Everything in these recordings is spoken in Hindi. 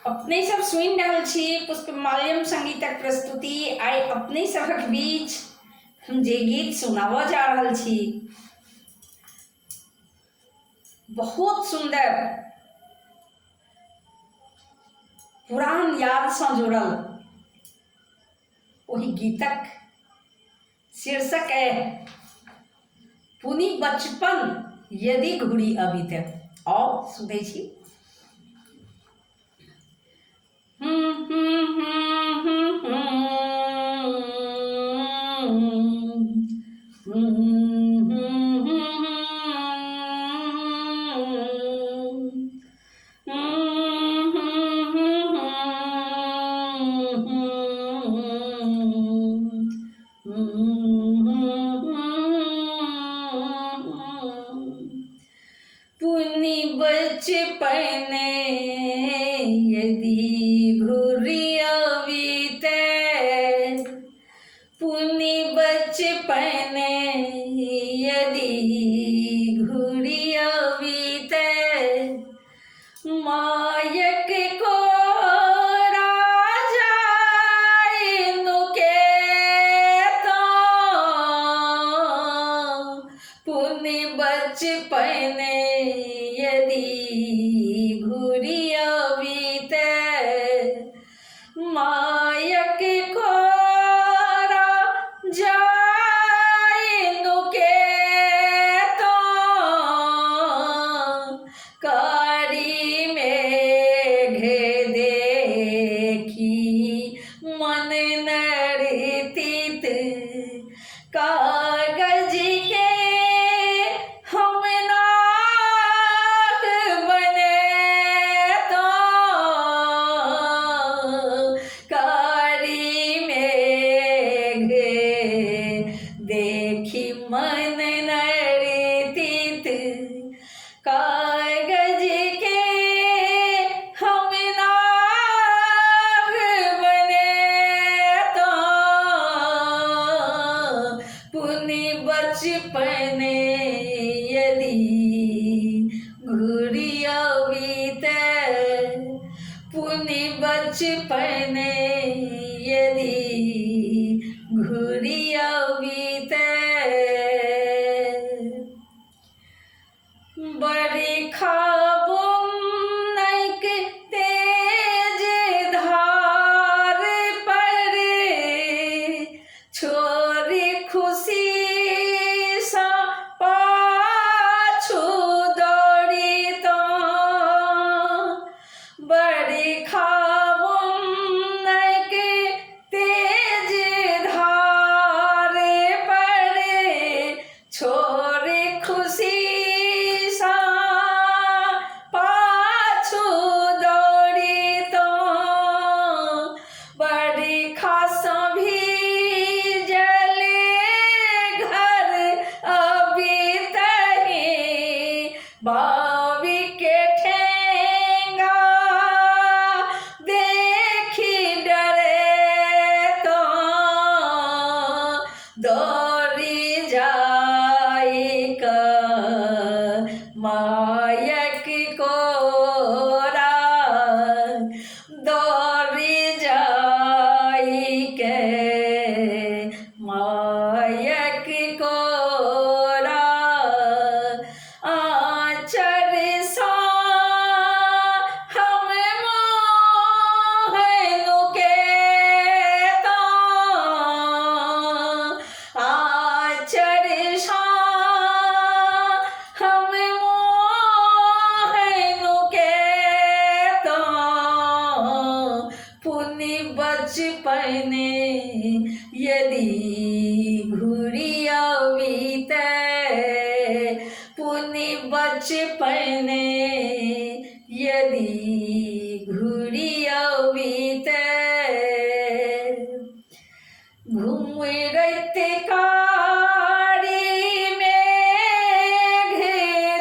अपने सब सुनि रहल छी पुष्पमाल्यम संगीतक प्रस्तुति। आइ अपने सभक बीच हम जे गीत सुनाबऽ जा रहल छी बहुत सुंदर, पुरान यादसँ जुड़ल ओहि गीतक शीर्षक है पुनि बचपन यदि घुरी अबिते। आओ सुनै छी। पुनि बचपन यदि घुरी अबिते, पुनि बचपन यदि घुरी अबिते, मायक को राजा नुके तो पुनि बचपन यदि घुरी अबिते, मायक को राजा नुके तो कारी मेघ देखी मन नर्तित, कागज के हम नाग बने तो कारी मेघ देखी मन नर्तित, कागज के हम नाग बने तो पुनि बचपन यदि घुरी अबिते, पुनि बचपन यदि घुरी अबिते। बरखा बुन्नैक तेज धार पर छोरी खुशी सा पाछू दौड़ी तो, बरखा बुन्नैक तेज धार पर छोरी खुशी सा पाछू दौड़ी तो, बरखा सँ भीजल घर अबितहि, बाबी के ठेंगा देखी डरे तो दौड़ी जाई क मायक कोरा, दौड़ी जाई के मायक कोरा, आँचर सा हम मोह नुके तो, आँचर सा हम मोह नुके तो पुनि बचपन यदि घुरी अबिते, पुनि बचपन यदि घुरी अबिते। घुमरैत कारी मेघ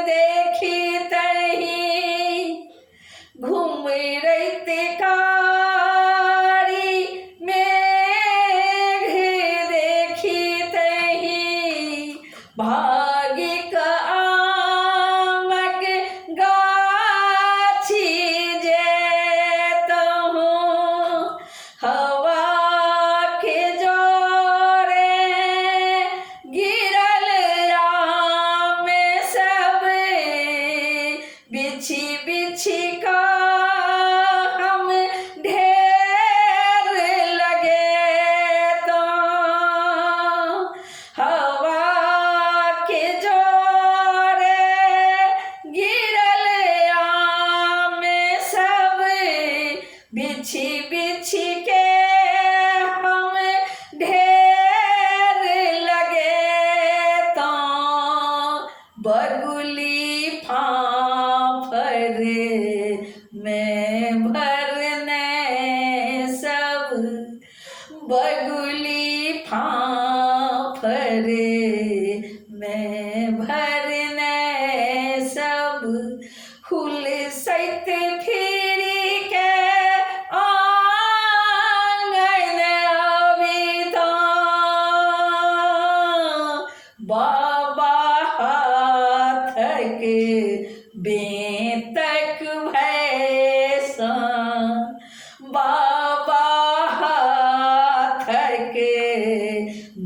देखितहि, घुमरैत कारी मेघ देखितहि, भागिक आमक गाछी जे हुल सैत फिरी के आंगन अबिता बाबा हाथक बेतक भैसा बाबा हाथक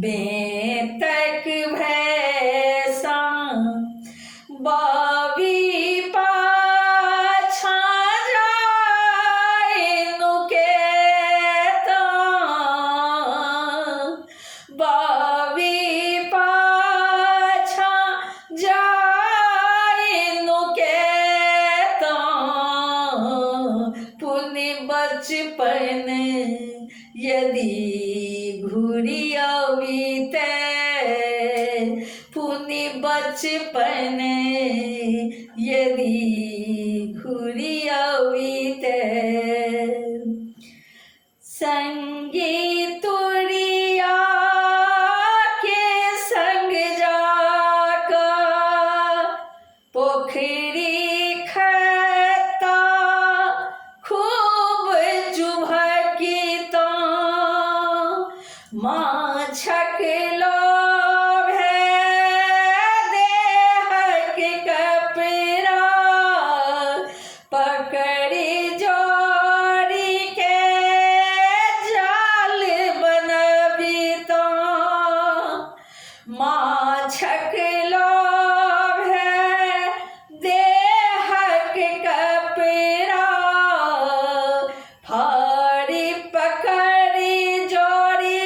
बेतक भैसा बाबी पाछा जाए नुकेता बाबी पाछा जाए नुकेता पुण्य बचपन यदि घूरी अविते पुण्य बचपन यदि घूरी अविते संगी तुरिया के संग जाका पोखरी खता खूब चुभकिता माछक लोभे देहक कपड़ा पकड़ी जोड़ी के जाल बनबिता माछक लोभे देहक कपड़ा फाड़ी पकड़ी जोड़ी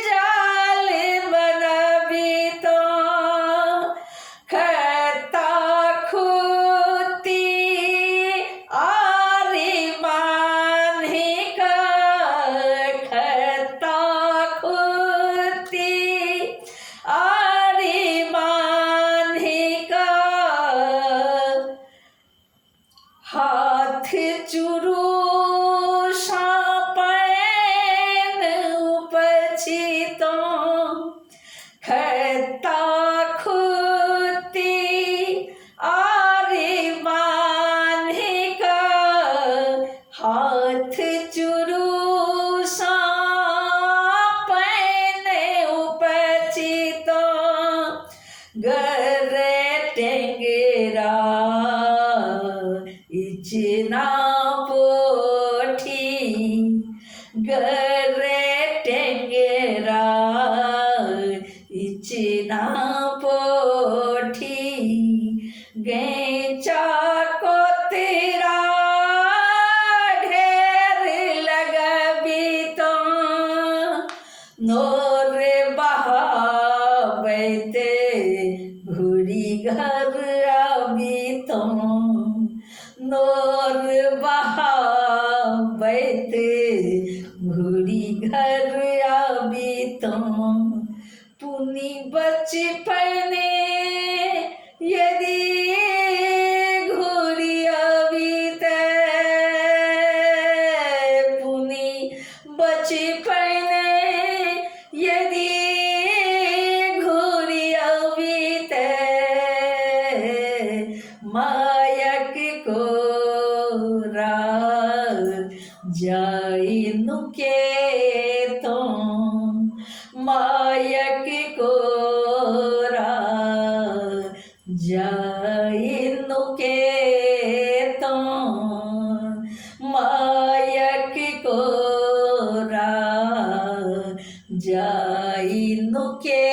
जाल बनबिता खता खुती आरी बांधी का खता खुती आरी बांधी का हाथ चुरूषा पैन उपचितो खता खुती आरी बांधी का हाथ चुरूषा पैन उपचितो गर टेंगरा इचना पोठी गर टेंगरा इचना पोठी गैचा को तेरा ढेर लगबिता नोर बहावते घुरी घर आबिता नोर बहावते घुरी घर आबिता पुनि बचपन यदि घुरी अबिते पुनि बचपन यदि घुरी अबिते मायक को जाई नुकेतो मायक को जाई नुकेतो मायक को जाई नुके